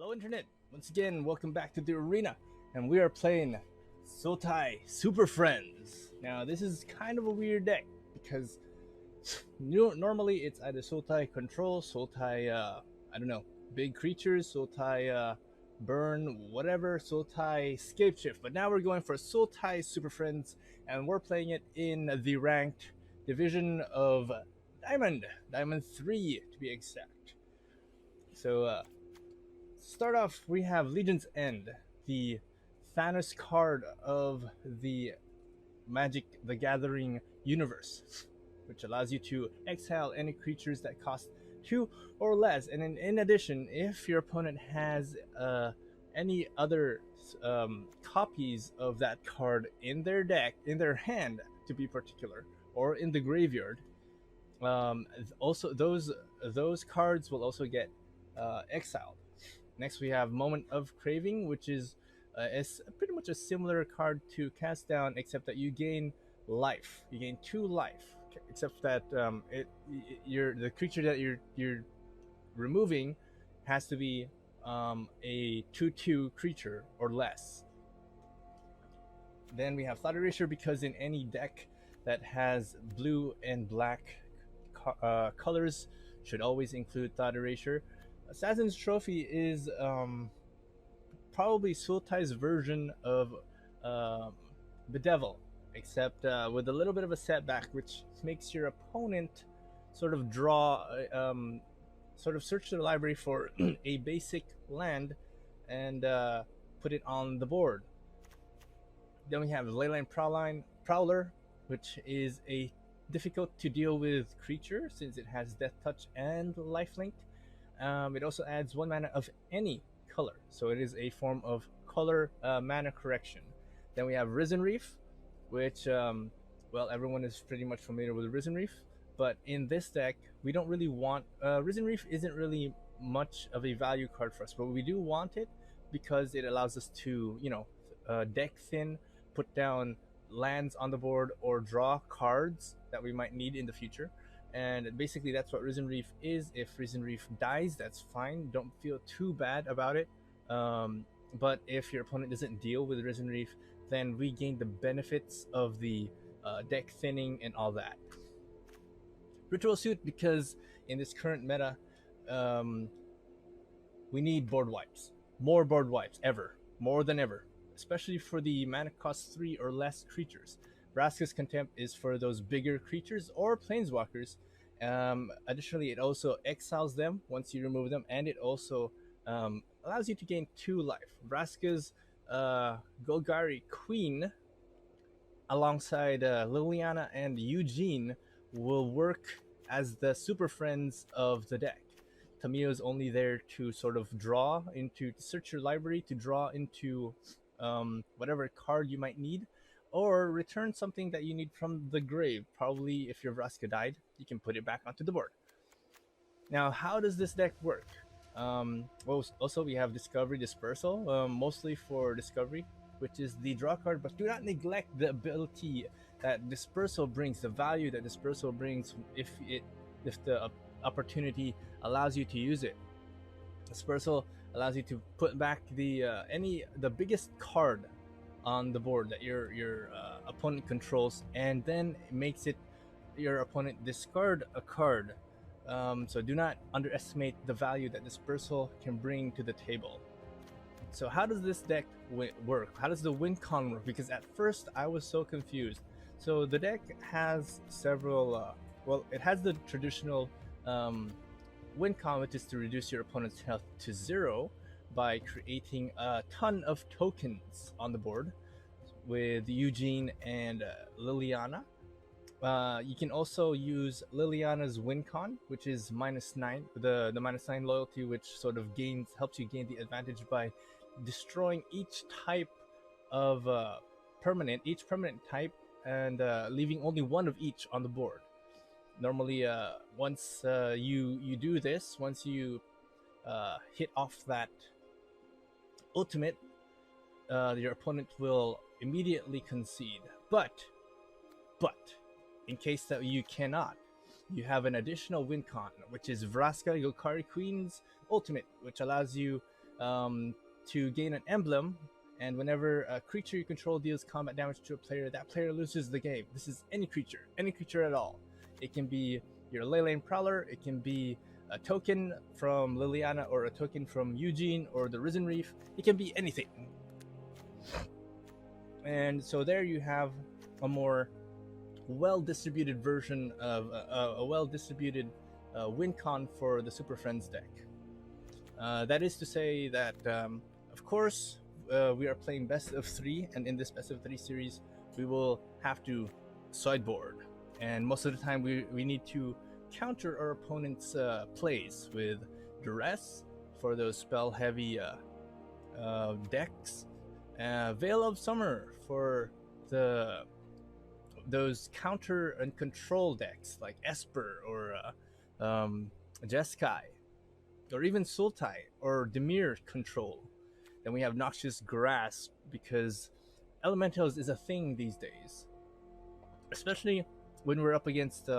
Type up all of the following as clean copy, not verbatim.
Hello Internet! Once again, welcome back to the arena, and we are playing Sultai Superfriends. Now this is kind of a weird deck, because normally it's either Sultai Control, Sultai, I don't know, Big Creatures, Sultai Burn, whatever, Sultai Scapeshift, but now we're going for Sultai Superfriends, and we're playing it in the ranked division of Diamond 3 to be exact. So, start off, we have Legion's End, the Thanos card of the Magic the Gathering universe, which allows you to exile any creatures that cost 2 or less. And in addition, if your opponent has any other copies of that card in their deck, in their hand to be particular, or in the graveyard, also those cards will also get exiled. Next, we have Moment of Craving, which is pretty much a similar card to Cast Down, except that you gain life. You gain 2 life, except that the creature that you're removing has to be a 2/2 creature or less. Then we have Thought Erasure, because in any deck that has blue and black colors should always include Thought Erasure. Assassin's Trophy is probably Sultai's version of Bedevil, except with a little bit of a setback, which makes your opponent sort of search their library for a basic land and put it on the board. Then we have Leyline Prowler, which is a difficult to deal with creature since it has Death Touch and Lifelink. It also adds 1 mana of any color, so it is a form of color mana correction. Then we have Risen Reef, which, well, everyone is pretty much familiar with Risen Reef, but in this deck, we don't really want... Risen Reef isn't really much of a value card for us, but we do want it because it allows us to, deck thin, put down lands on the board, or draw cards that we might need in the future. And basically that's what Risen Reef is. If Risen Reef dies, that's fine. Don't feel too bad about it. But if your opponent doesn't deal with Risen Reef, then we gain the benefits of the deck thinning and all that. Ritual Suit, because in this current meta, we need board wipes. More board wipes, ever. More than ever. Especially for the mana cost 3 or less creatures. Vraska's Contempt is for those bigger creatures or planeswalkers. Additionally, it also exiles them once you remove them, and it also allows you to gain 2 life. Vraska's Golgari Queen, alongside Liliana and Eugene, will work as the super friends of the deck. Tamiyo is only there to sort of search your library, to draw into whatever card you might need, or return something that you need from the grave. Probably if your Vraska died, you can put it back onto the board. Now, how does this deck work? Well, also we have Discovery Dispersal, mostly for Discovery, which is the draw card, but do not neglect the ability that Dispersal brings, the value that Dispersal brings if the opportunity allows you to use it. Dispersal allows you to put back the biggest card on the board that your opponent controls, and then it makes it your opponent discard a card. So do not underestimate the value that Dispersal can bring to the table. So how does this deck work? How does the win con work? Because at first I was so confused. So the deck has several, it has the traditional win con, which is to reduce your opponent's health to 0 by creating a ton of tokens on the board with Eugene and Liliana. You can also use Liliana's win con, which is -9, the -9 loyalty, which sort of helps you gain the advantage by destroying each type of each permanent type, and leaving only 1 of each on the board. Normally, once you do this, once you hit off that ultimate, your opponent will immediately concede. But in case that you cannot, you have an additional win con, which is Vraska Golgari Queen's ultimate, which allows you to gain an emblem, and whenever a creature you control deals combat damage to a player, that player loses the game. This is any creature at all. It can be your Leyline Prowler, it can be a token from Liliana or a token from Eugene or the Risen Reef. It can be anything. And so there you have a more well-distributed version of a well-distributed win con for the Super Friends deck. That is to say that, of course, we are playing best of 3, and in this best of 3 series, we will have to sideboard. And most of the time, we need to counter our opponent's plays with Duress for those spell-heavy decks, Veil of Summer for those counter and control decks like Esper or Jeskai, or even Sultai or Dimir control. Then we have Noxious Grasp, because Elementals is a thing these days, especially when we're up against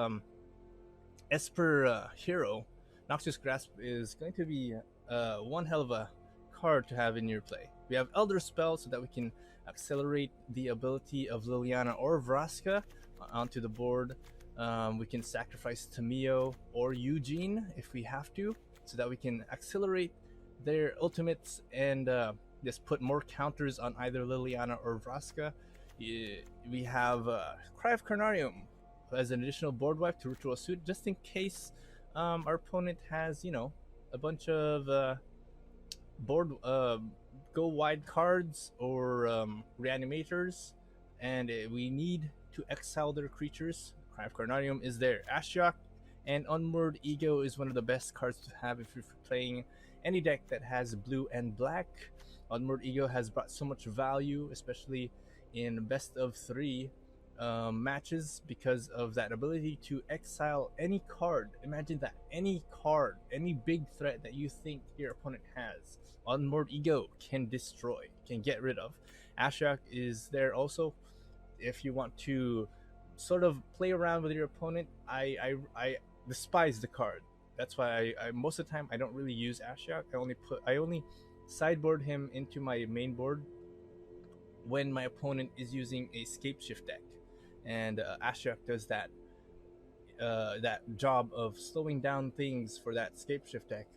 Esper hero. Noxious Grasp is going to be one hell of a card to have in your play. We have Elder Spell so that we can accelerate the ability of Liliana or Vraska onto the board. We can sacrifice Tamio or Eugene if we have to, so that we can accelerate their ultimates and just put more counters on either Liliana or Vraska. We have Cry of Carnarium as an additional board wipe to Ritual Suit, just in case our opponent has, a bunch of board go wide cards or reanimators, and we need to exile their creatures. Cry of Carnarium is there. Ashiok and Unmoored Ego is one of the best cards to have if you're playing any deck that has blue and black. Unmoored Ego has brought so much value, especially in best of 3 matches, because of that ability to exile any card. Imagine that, any card, any big threat that you think your opponent has, Unmoored Ego can destroy, can get rid of. Ashiok is there also if you want to sort of play around with your opponent. I despise the card. That's why I most of the time I don't really use Ashiok. I only sideboard him into my main board when my opponent is using a Scapeshift deck, and Ashiok does that job of slowing down things for that Scapeshift deck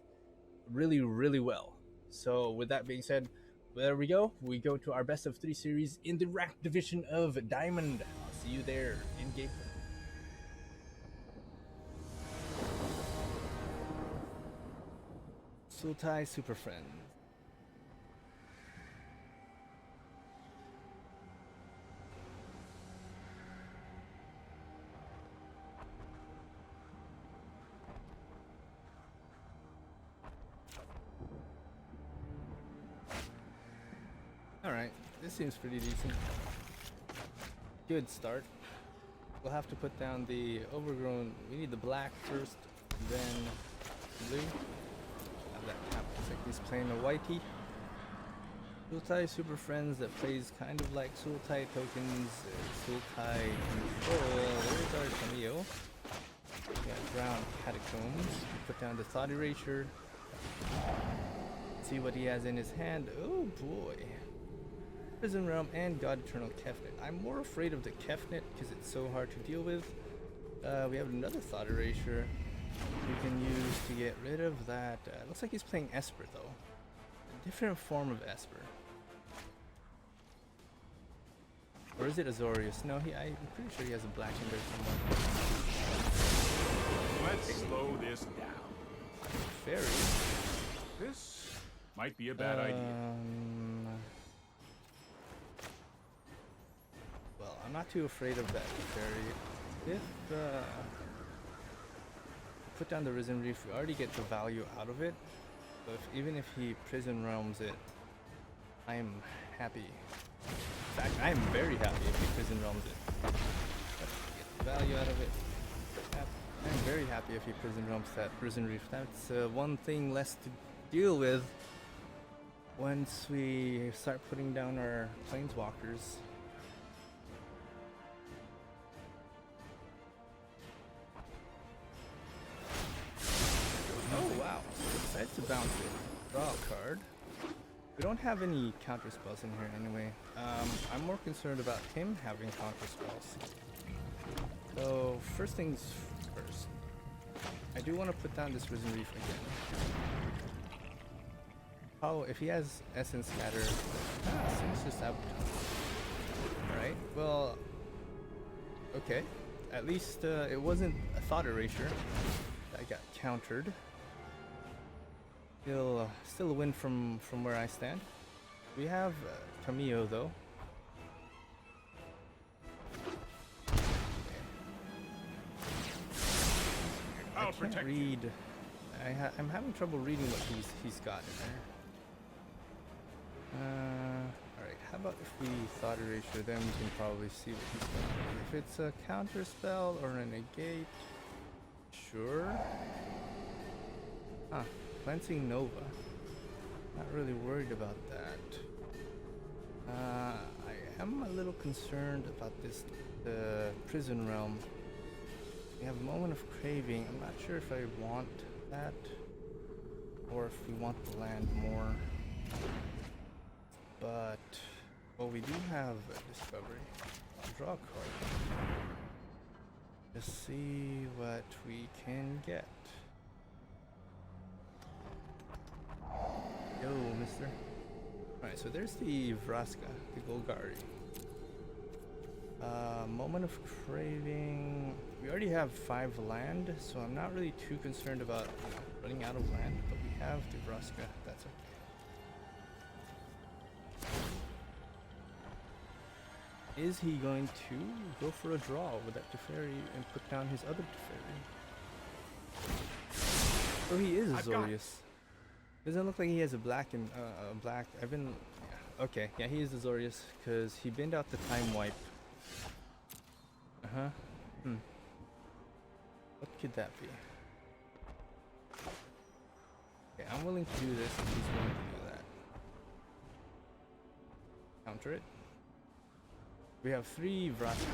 really, really well. So with that being said, there we go. We go to our best of 3 series in the ranked division of Diamond. I'll see you there in game. Sultai Superfriends. Alright, this seems pretty decent. Good start. We'll have to put down the overgrown. We need the black first, then blue. Have that tap. Looks like he's playing a whitey. Sultai Super Friends that plays kind of like Sultai tokens. Sultai control. There's our Cameo. We got Brown Catacombs. We put down the Thought Erasure. See what he has in his hand. Oh boy. Prison Realm and God Eternal Kefnet. I'm more afraid of the Kefnet because it's so hard to deal with. We have another Thought Erasure we can use to get rid of that. Looks like he's playing Esper though. A different form of Esper. Or is it Azorius? No, I'm pretty sure he has a black in there somewhere. Let's slow this down. Fairy. This might be a bad idea. Well, I'm not too afraid of that fairy. If put down the Risen Reef, we already get the value out of it. But even if he Prison Realms it, I am happy. In fact, I am very happy if he Prison Realms it. Get the value out of it. I'm very happy if he Prison Realms that Risen Reef. That's one thing less to deal with once we start putting down our Planeswalkers. Oh wow, decides to bounce it. Draw a card. We don't have any counter spells in here anyway. I'm more concerned about him having counter spells. So first things first, I do want to put down this Risen Reef again. Oh, if he has Essence Scatter, Sinister Sabotage. Alright, well, okay. At least it wasn't a Thought Erasure that got countered. Still a win from where I stand. We have Camille though. I can't read. I'm having trouble reading what he's got in there. Alright, how about if we Thought Erasure, then we can probably see what he's got. If it's a counter spell or a negate, sure. Huh, Cleansing Nova. Not really worried about that. I am a little concerned about this, the Prison Realm. We have Moment of Craving. I'm not sure if I want that or if we want the land more. But, well, we do have a Discovery. I'll draw a card. Just see what we can get. Yo, mister. Alright, so there's the Vraska, the Golgari. Moment of Craving. We already have 5 land, so I'm not really too concerned about running out of land, but we have the Vraska, that's okay. Is he going to go for a draw with that Teferi and put down his other Teferi? So he is Azorius. Doesn't look like he has a black and black. Yeah, okay, yeah, he is Azorius because he binned out the Time Wipe. What could that be? Okay, I'm willing to do this if he's willing to do that. Counter it. We have 3 Vraska.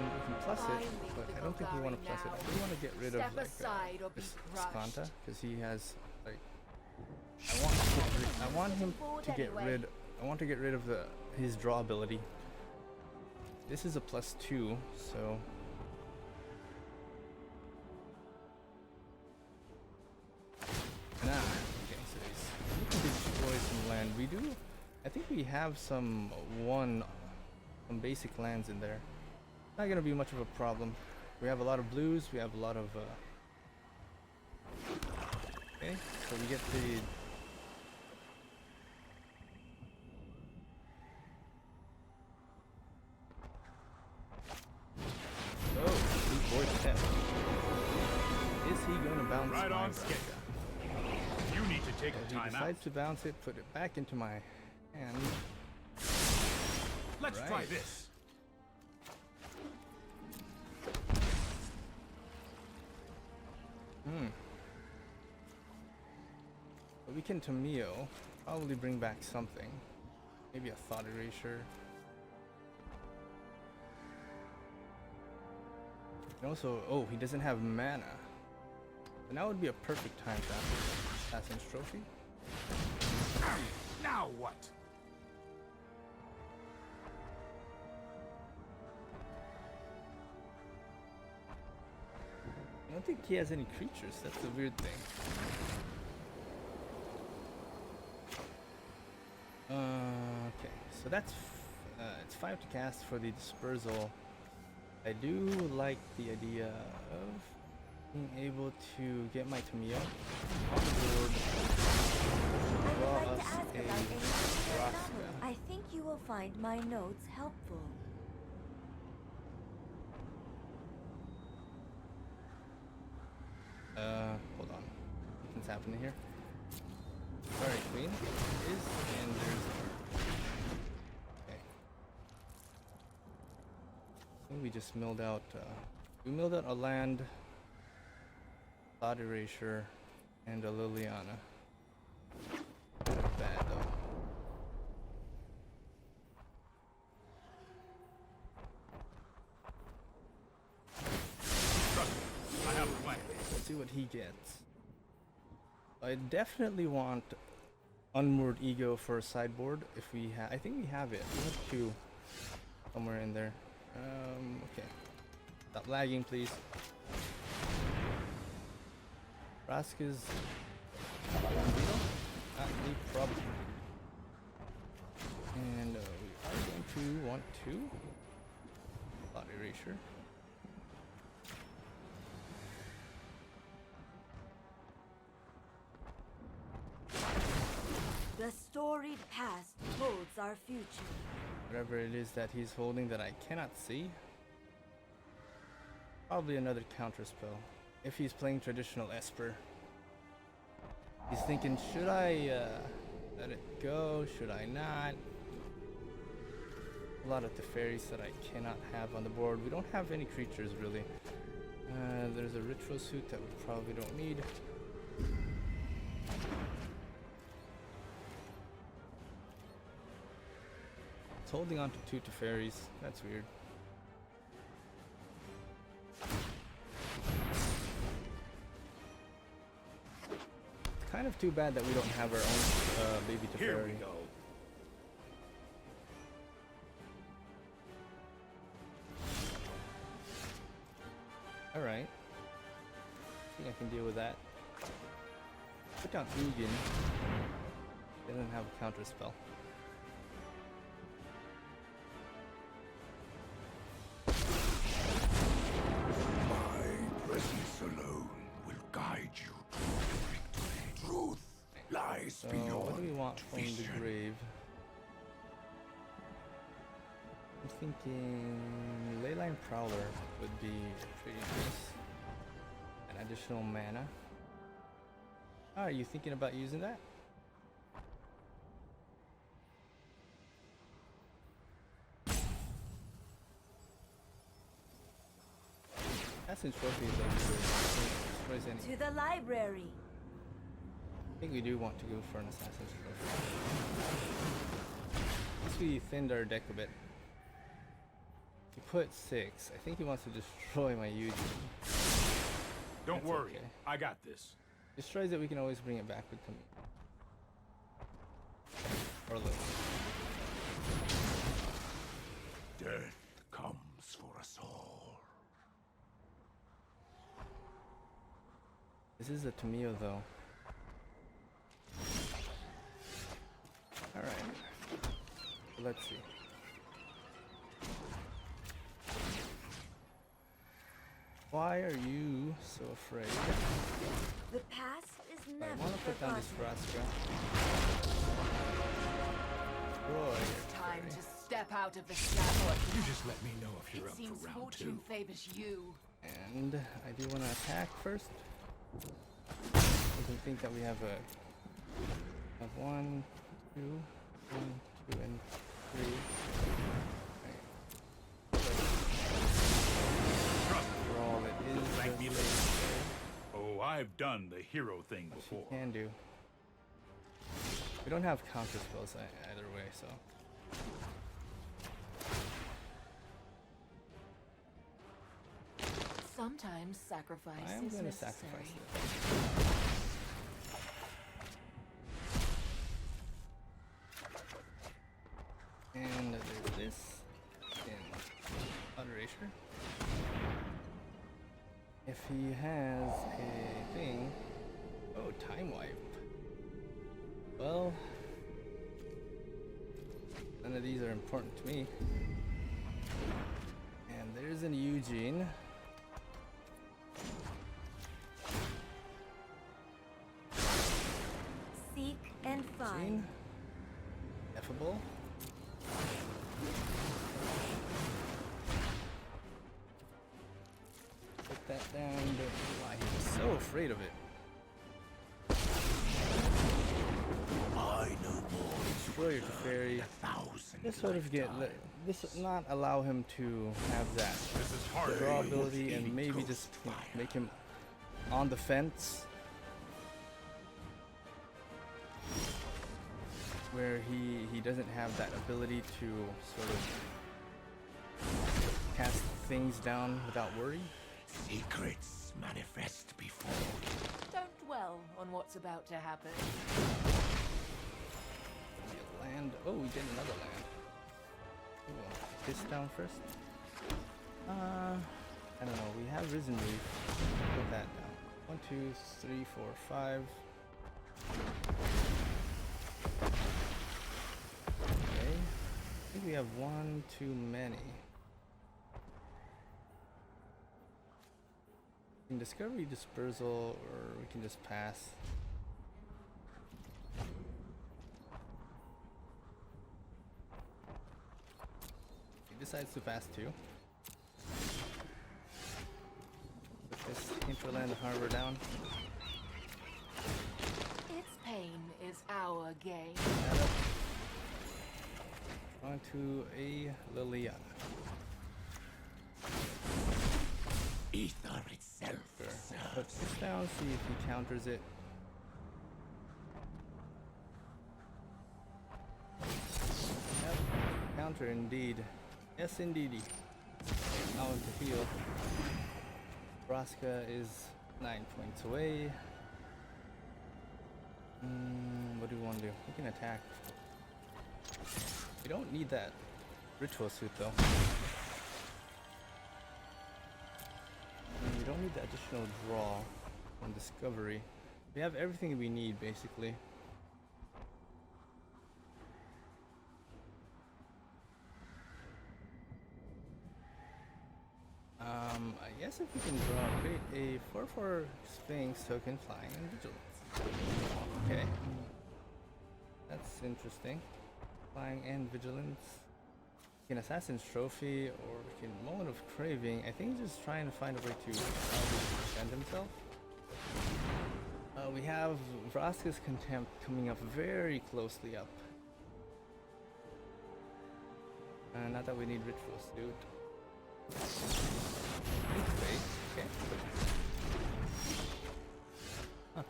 We can plus it, but I don't think we want to plus it. I do want to get rid of like, this Skanta, because he has like. I want him to get rid. I want to get rid of his draw ability. This is a +2, so. Okay, so he's looking to destroy some land. We do. I think we have some basic lands in there. Not gonna be much of a problem. We have a lot of blues. We have a lot of. Okay, so we get the. Is he going to bounce right on schedule? You need to take a time out. He decides to bounce it, put it back into my hand. Let's try this. But we can Tamio probably bring back something. Maybe a Thought Erasure. And also, oh, he doesn't have mana. And that would be a perfect time to Assassin's Trophy. Now what? I don't think he has any creatures. That's the weird thing. Okay, so that's it's 5 to cast for the Dispersal. I do like the idea of being able to get my Tamio on board, draw us a Vraska. I think you will find my notes helpful. Hold on. What's happening here? Sorry, Queen. Is and there's. Okay. I think we just milled out. We milled out a land, Thought Erasure, and a Liliana. Bad though. I have a plan. Let's see what he gets. I definitely want Unmoored Ego for a sideboard. If we have, I think we have it. We have two somewhere in there. Okay. Stop lagging, please. Vraska's not any problem. And we are going to want to Thought Erasure. The storied past holds our future. Whatever it is that he's holding that I cannot see. Probably another counter spell. If he's playing traditional Esper. He's thinking, should I let it go? Should I not? A lot of Teferis that I cannot have on the board. We don't have any creatures really. There's a Ritual Suit that we probably don't need. It's holding on to two Teferis. That's weird. Kind of too bad that we don't have our own baby Teferi. Here we go. Alright. I think I can deal with that. Put down Ugin. Doesn't have a counter spell. My presence alone will guide you to victory. Truth lies So beyond what do we want from vision. the grave? I'm thinking Leyline Prowler would be pretty nice. An additional mana. Are you thinking about using that? Assassin's Trophy is like destroys any. To the library. I think we do want to go for an Assassin's Trophy. Once we thinned our deck a bit. He put 6. I think he wants to destroy my Yuji. Don't That's worry, okay. I got this. Destroys it, we can always bring it back with him. Or live. Death comes for us all. This is a Tamio though. Alright. Let's see. Why are you so afraid? The past is I never want to put down forgotten. this Vraska. Roy. It's time to step out of the shadow. You just let me know if you're It up seems for round fortune 2. favors you. And I do want to attack first. You can think that we have a 1, 2, 1, 2, and 3. Trust me. For all it is, Thank me just later. Oh, I've done the hero thing what before. she can do. We don't have counter spells either way, so. Sometimes sacrifice I am is going to necessary. sacrifice it. And there's this in Erasure. If he has a thing, oh, Time Wipe. Well, none of these are important to me. And there's an Eugene. Seek and find. Eugene. Effable. Put that down. Don't know why he's so afraid of it. I know more Destroy your Teferi. 1,000 This sort of get this not allow him to have that This is hard. draw ability and maybe just make him on the fence where he doesn't have that ability to sort of cast things down without worry. secrets manifest before you. Don't dwell on what's about to happen. Land. Oh, we did another land. Ooh, this down first. I don't know. We have Risen Reef. Put that down. 1, 2, 3, 4, 5. Okay. I think we have one too many. We can Discovery Dispersal, or we can just pass. He decides to pass too. Put this Hinterland Harbor down. Its pain is our gain. That up. Onto a Liliana. Ether itself Sure. serves. Put this down, see if he counters it. Yep. Counter indeed. Yes indeedy. Now to heal. Vraska is 9 points away. What do we want to do? We can attack. We don't need that ritual suit though. We don't need the additional draw on Discovery. We have everything we need basically. I guess if we can create a 4/4 Sphinx token flying and vigilance. Okay. That's interesting. Flying and vigilance. We can Assassin's Trophy, or we can Moment of Craving. I think he's just trying to find a way to defend himself. We have Vraska's Contempt coming up very closely up. Not that we need Ritual Suit. Wait, okay. Huh.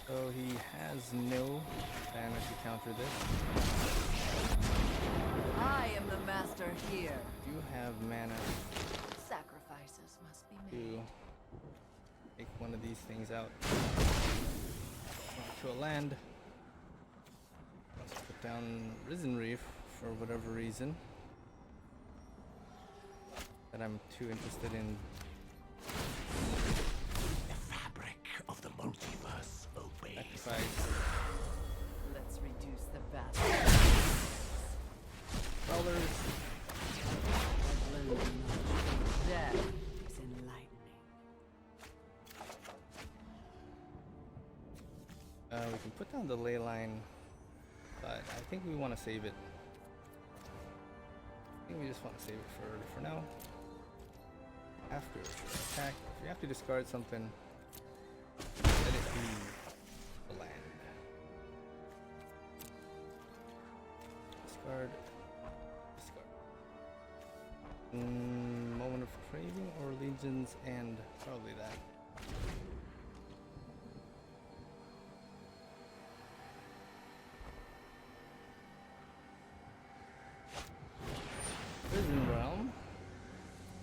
So he has no mana to counter this. I am the master here. Do have mana Sacrifices must be to made. take one of these things out. To a land. Let's put down Risen Reef for whatever reason that I'm too interested in. The fabric of the multiverse obeys. Sacrifice. Let's reduce the battle. Dollars. That is enlightening. We can put down the ley line, but I think we want to save it. I think we just want to save it for now. After attack, if you have to discard something, let it be the land. Discard. Moment of Craving or Legions, and probably that. Prison Realm.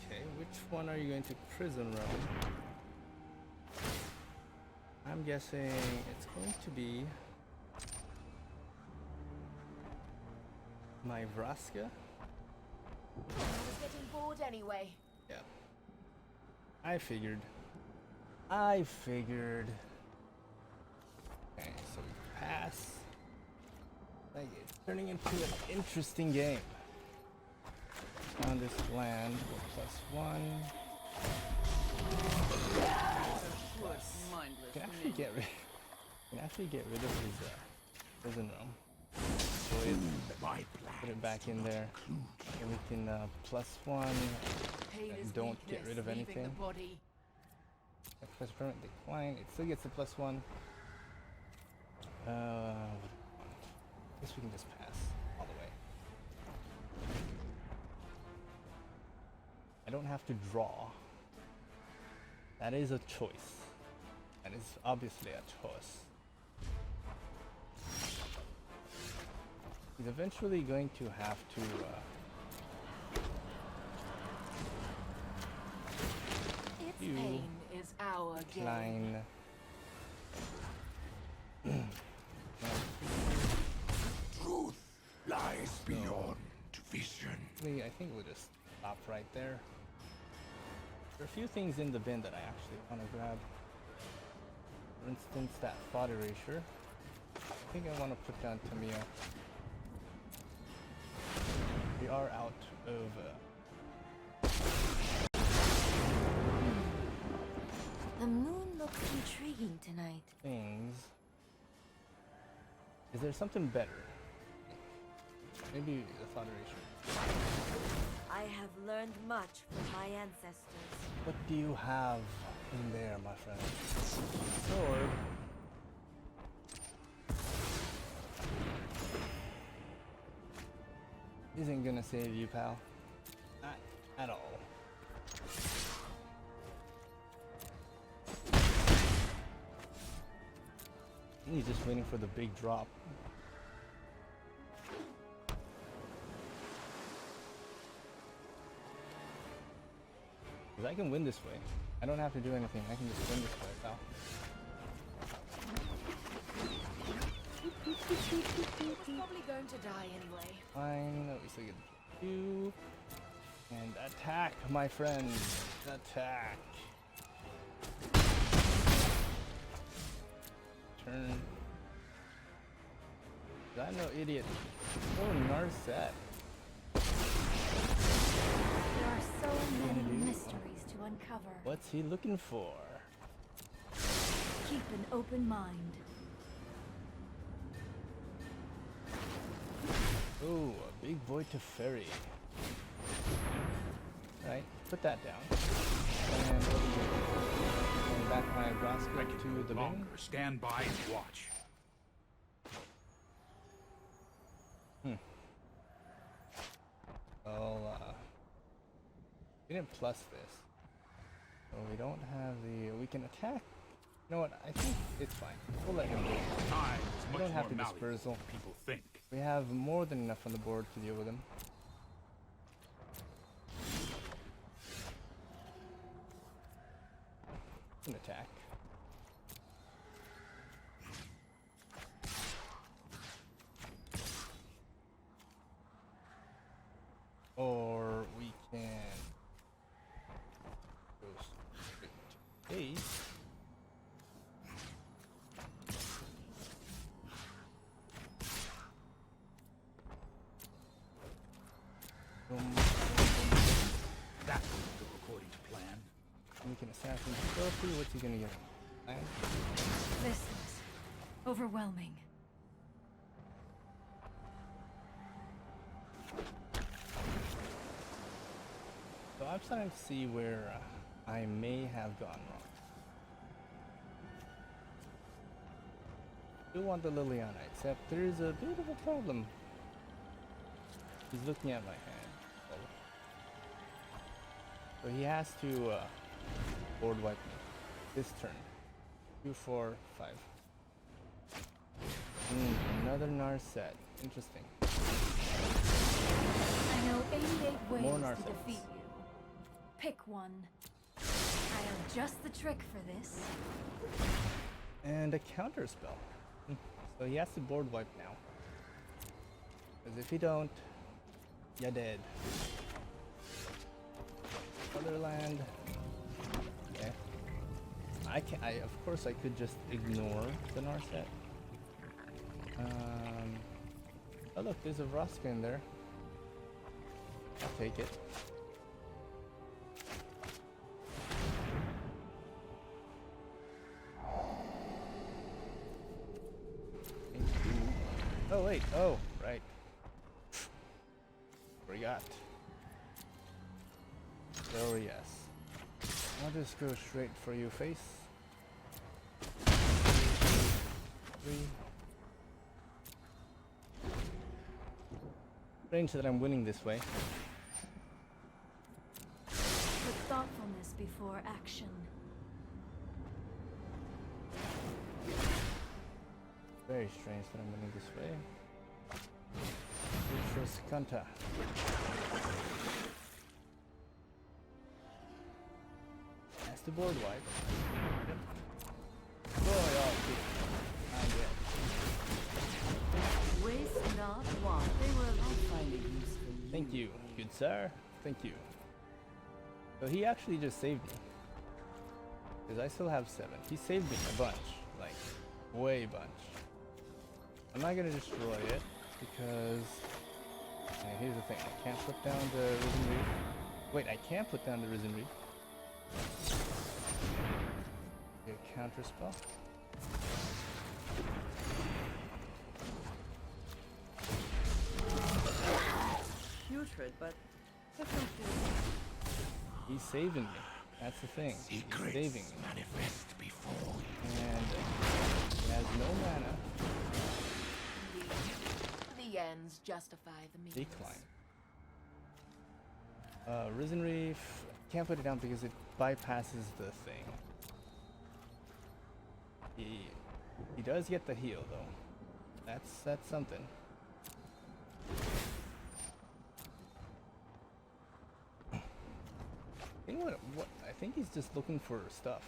Okay, which one are you going to Prison Realm? I'm guessing it's going to be my Vraska. I was getting bored anyway. Yeah. I figured. Okay, so we pass. Like, it's turning into an interesting game. On this land, +1. Mindless. Can actually get rid of his prison realm. Destroy it, My put it back in there, and we can +1. Pain is Don't get weakness rid of leaving anything. the body. Plus permanent decline. It still gets a +1. I guess we can just pass all the way. I don't have to draw. That is a choice. That is obviously a choice. He's eventually going to have to Its you. pain is our gain. Klein. Truth lies beyond vision. I think we'll just stop right there. There are a few things in the bin that I actually want to grab. For instance, that thought erasure. I think I want to put down Tamiya. We are out of The moon looks intriguing tonight. things. Is there something better? Maybe the thought erasure. I have learned much from my ancestors. What do you have in there, my friend? Sword. Isn't gonna save you, pal. Not at all. He's just waiting for the big drop. Because I can win this way. I don't have to do anything. I can just win this way, pal. It was probably going to die anyway. Fine. We still get 2. And attack, my friend. Attack. Turn. I'm no idiot. Oh, Narset. There are so many mysteries to uncover. What's he looking for? Keep an open mind. Oh, a big boy to ferry. Right, put that down. And what do we do? Going back my basket to the bin. Longer. Stand by and watch. Well, we didn't plus this. So we don't have the... We can attack. You know what? I think it's fine. We'll let him do it. Time is We much don't have more to malleable dispersal. than people think. We have more than enough on the board to deal with him. An attack. Or we can go straight to base. That will go according to plan. We can assassin Sophie. What's he gonna get? Land? This is overwhelming. So I'm starting to see where I may have gone wrong. I do want the Liliana, except there's a bit of a problem. He's looking at my hand. So he has to board wipe me this turn. 2, 4, 5. Another Narset. Interesting. I know 88 ways More to Narsets. defeat you. Pick one. I have just the trick for this. And a counter spell. So he has to board wipe now. Because if he don't, you're dead. Other land. Okay. Of course I could just ignore the Narset. Oh look, there's a Vraska in there. I'll take it. Oh wait, oh, right. Forgot. Oh yes. I'll just go straight for you, face. 3. Strange that I'm winning this way. Put thoughtfulness before action. Very strange that I'm winning this way. Citrus Kanta. Has the board wipe. Boy, oh, dude. I'm dead. Waste not want. They will not find a use for you. Thank you, good sir. Thank you. So he actually just saved me. Because I still have 7. He saved me a bunch. Like, way bunch. I'm not gonna destroy it because here's the thing, I can't put down the Risen Reef. Wait, I can put down the Risen Reef. Get a counter spell. Putrid, but different. He's saving me. That's the thing. He's saving me. Manifest before you. And he has no mana. The ends justify the means. Decline. Risen Reef. Can't put it down because it bypasses the thing. He does get the heal though. That's something. I think he's just looking for stuff.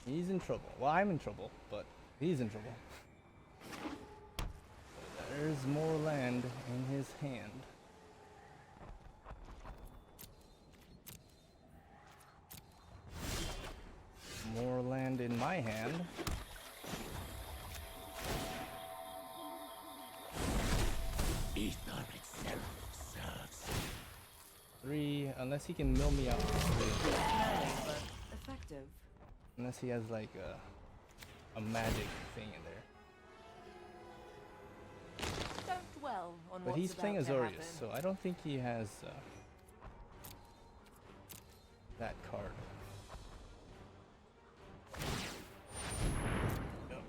He's in trouble. Well, I'm in trouble, but he's in trouble. There's more land in his hand. More land in my hand. Ether itself serves. 3, unless he can mill me out for 3. Smelly, but effective. Unless he has like a magic thing in there. Don't dwell on But what's he's playing about to Azorius, happen. so I don't think he has that card. Yep.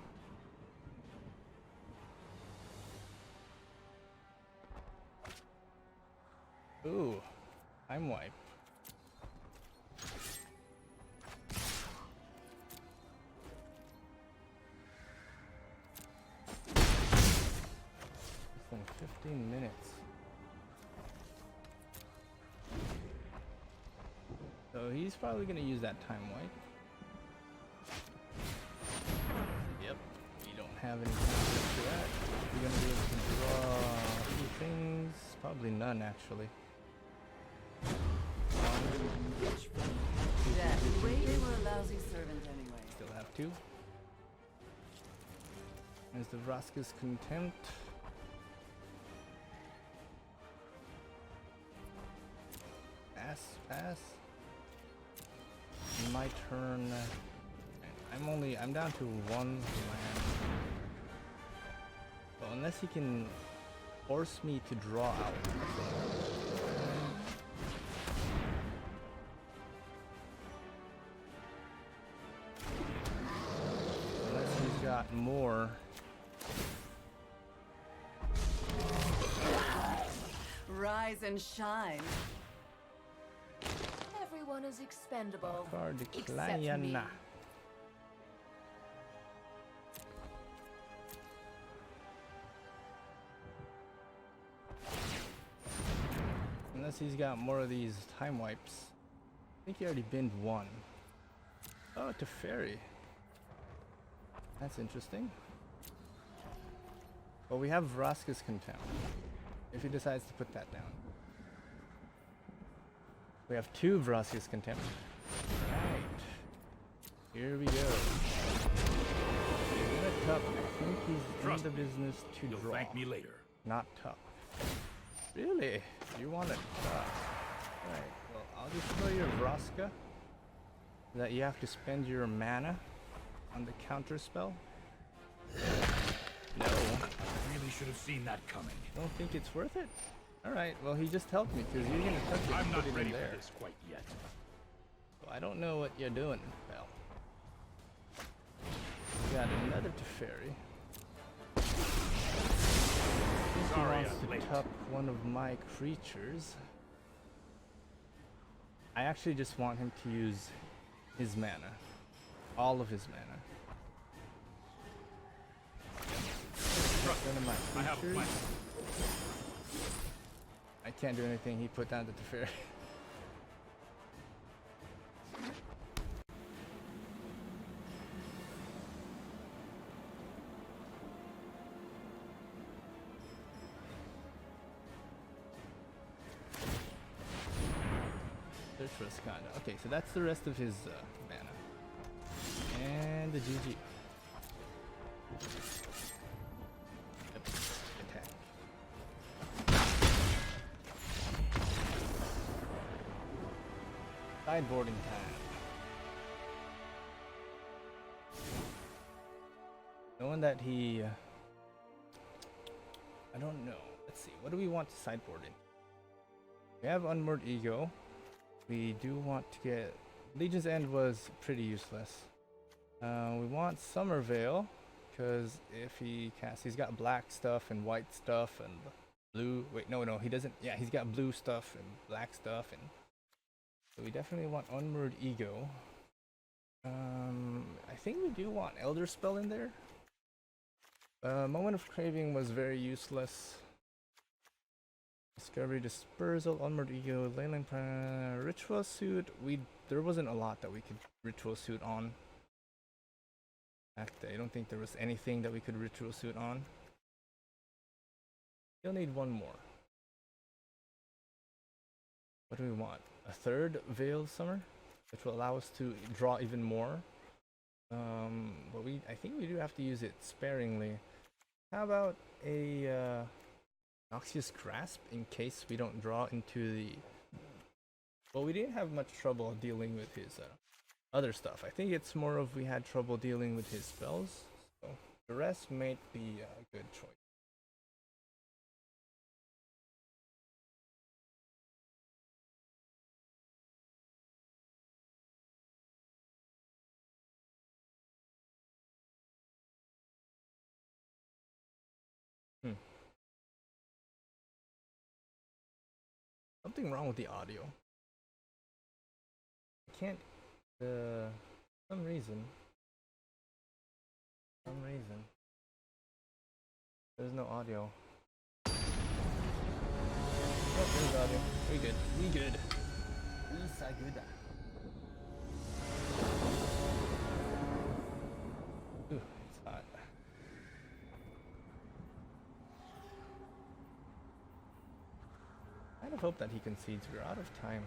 Ooh, time wipe. Less than 15 minutes. So he's probably gonna use that time wipe. Yep, we don't have any time for that. We're gonna be able to draw a few things. Probably none actually. Yeah, wait, they were a lousy servant anyway. Still have 2. There's the Vraska's Contempt. Pass. My turn. I'm down to 1 land. So unless he can force me to draw out. Unless he's got more. Rise and shine. Everyone is expendable. Card except me. decline. Unless he's got more of these time wipes. I think he already binned 1. Oh, to fairy. That's interesting. Well, we have Vraska's Contempt. If he decides to put that down. We have 2 Vraska's Contempt. Right. Here we go. He's gonna tuck. I think he's Trust in the me, business to You'll draw. thank me later. Not tuck. Really? You want to tuck? Alright, well, I'll destroy your Vraska. That you have to spend your mana on the counter spell. No. Really should have seen that coming. Don't think it's worth it? Alright, well, he just helped me because you're going to touch it I'm and not put it ready in there. for this quite yet. So I don't know what you're doing, pal. Got another Teferi. He Sorry, wants I'm to late. tuck one of my creatures. I actually just want him to use his mana. All of his mana. Trust One of me, my I have a creatures. plan. I can't do anything. He put down the Teferi. was kinda. Okay, so that's the rest of his mana. And the GG. Yep, attack. Sideboarding time. Knowing that he... I don't know. Let's see. What do we want to sideboard in? We have Unmoored Ego. We do want to get... Legion's End was pretty useless. We want Summer Veil, because if he casts... He's got black stuff and white stuff and blue... Wait, no, he doesn't. Yeah, he's got blue stuff and black stuff. And so we definitely want Unmoored Ego. I think we do want Elder Spell in there. Moment of Craving was very useless. Discovery Dispersal, Unmoored Ego, Leyline Ritual Suit. There wasn't a lot that we could Ritual Suit on. In fact, I don't think there was anything that we could Ritual Suit on. Still need one more. What do we want? A third Veil Summer, which will allow us to draw even more. But I think we do have to use it sparingly. How about a Noxious Grasp in case we don't draw into the... Well, we didn't have much trouble dealing with his other stuff. I think it's more of we had trouble dealing with his spells. So the rest might be a good choice. Something wrong with the audio. I can't, some reason, there's no audio. Oh, there's audio. We good. We good. Ooh, it's hot. I kind of hope that he concedes. We're out of time.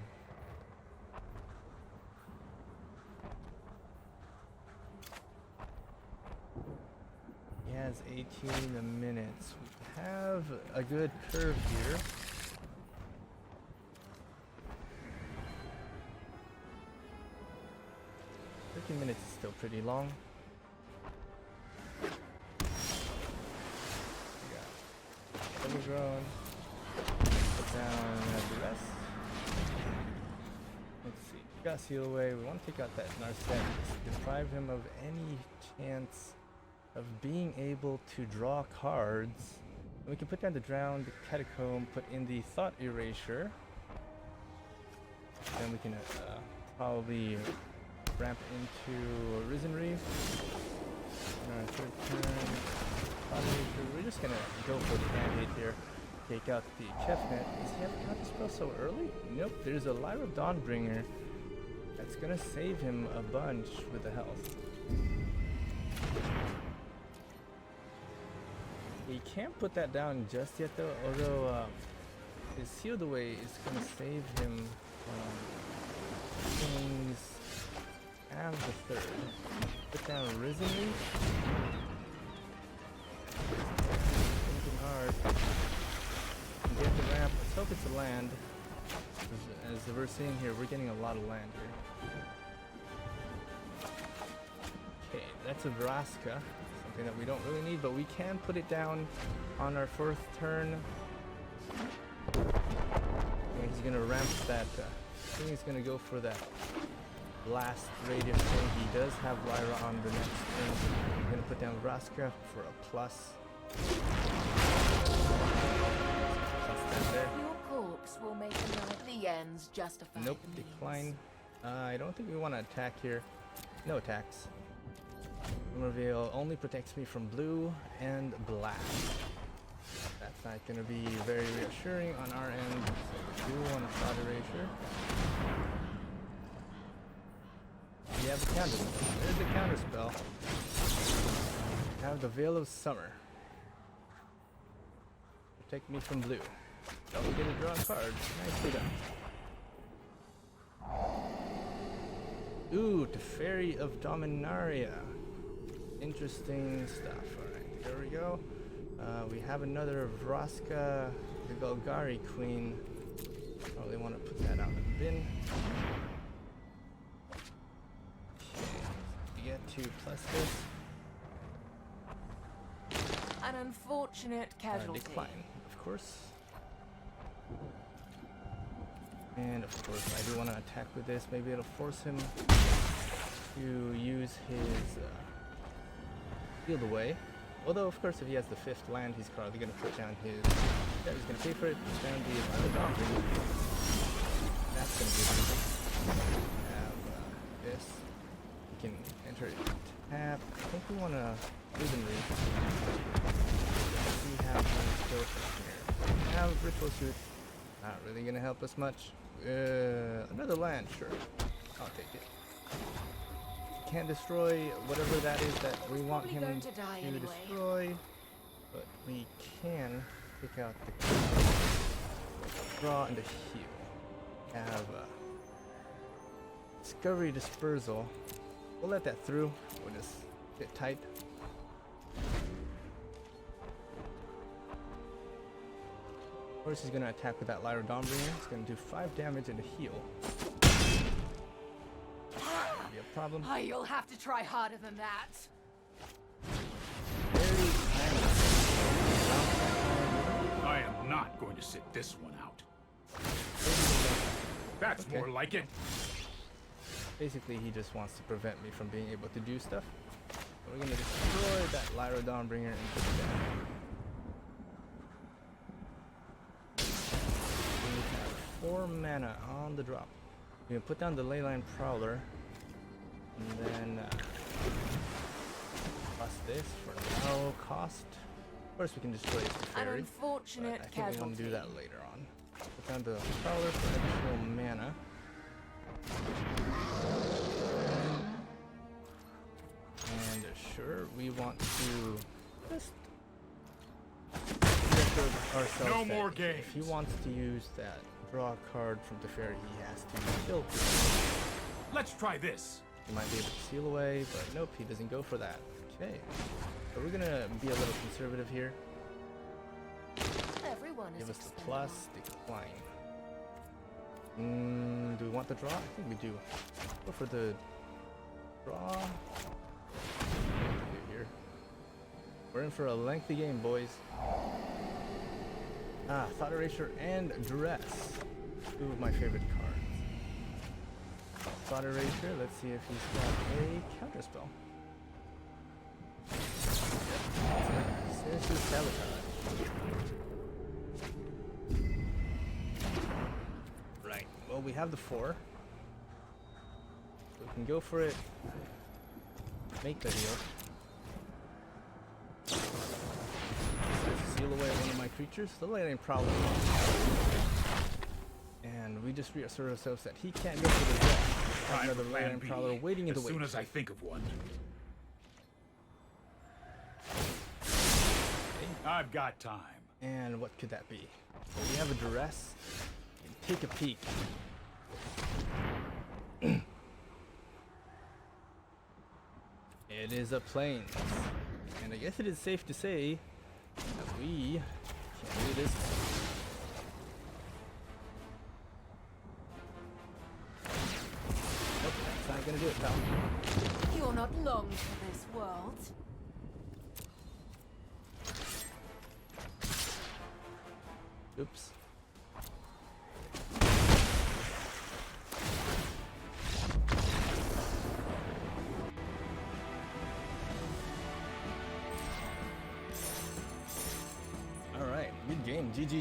He has 18 minutes. We have a good curve here. Minutes is still pretty long. We got Overgrown. Put down the rest. Let's see. We got Seal Away. We want to take out that Narset. Deprive him of any chance of being able to draw cards. And we can put down the Drowned Catacomb, put in the Thought Erasure. Then we can probably ramp into Risen Reef. Our third turn. We're just gonna go for the Mandate here. Take out the Chefnet. Does he have a counter spell so early? Nope, there's a Lyra Dawnbringer. That's gonna save him a bunch with the health. He can't put that down just yet though, although his Sealed Away is gonna save him things. And the third. Put down Risen Reef. Thinking hard. Get the ramp. Let's hope it's a land. As we're seeing here, we're getting a lot of land here. Okay, that's a Vraska. Something that we don't really need, but we can put it down on our fourth turn. And he's gonna ramp that. I think he's gonna go for that blast radius thing. He does have Lyra on the next turn. I'm gonna put down Vraska for a plus. There. Your corpse will make the ends justify. Nope, the means. decline. I don't think we want to attack here. No attacks. Reveal only protects me from blue and black. That's not gonna be very reassuring on our end. So we do want a Thought Erasure. We have a counter spell. There's the counter spell. We have the Veil of Summer. Protect me from blue. Don't get to draw cards. Nicely done. Ooh, Teferi of Dominaria. Interesting stuff. Alright, there we go. We have another Vraska, the Golgari Queen. Probably want to put that out in the bin. We get to plus this. An unfortunate casualty. Decline, of course. And of course, I do want to attack with this. Maybe it'll force him to use his field away. Although, of course, if he has the 5th land, he's probably going to put down his... Yeah, he's going to pay for it. Put down the Untitled. That's going to be easy. Have this. We can enter it tap. I think we want to evenly. We have one skill from here. We have Ritual Suit. Not really going to help us much. Another land, sure. I'll take it. Can't destroy whatever that is that we want him to destroy, but we can pick out the draw and the heal. Have Discovery Dispersal. We'll let that through. We'll just get tight. Of course, he's gonna attack with that Lyra Dawnbringer. It's gonna do 5 damage and a heal. Be a problem. Oh, you'll have to try harder than that. I am not going to sit this one out. That's Okay. more like it. Basically, he just wants to prevent me from being able to do stuff. So we're gonna destroy that Lyra Dawnbringer and put it down. We have 4 mana on the drop. We're gonna put down the Leyline Prowler, and then plus this for no cost. Of course, we can destroy it with An Fairy, unfortunate but I think we want casualty. to do that later on. Put down the Prowler for additional mana. And sure, we want to just record ourselves. No that more If he games. wants to use that draw card from Teferi, he has to kill. Let's try this. He might be able to seal away, but nope, he doesn't go for that. Okay, so we're gonna be a little conservative here. Everyone is Give us the expendable. plus, decline. Do we want the draw? I think we do. Go for the draw. What do we do here? We're in for a lengthy game, boys. Thought Erasure and Duress. 2 of my favorite cards. Thought Erasure, let's see if he's got a counterspell. Sinister Sabotage. Right, well, we have the 4. So we can go for it. Make the heal. Seal away one of my creatures. The Leyline Prowler. And we just reassert ourselves that he can't go for the death. Have Time another for plan Leyline B. Prowler waiting in the As wait. soon as I think of one. I've got time. And what could that be? Well, we have a Duress. Take a peek. It is a Plains. And I guess it is safe to say that we can do this. Nope, that's not gonna do it, pal. You're not long for this world. Oops. Alright, good game. GG.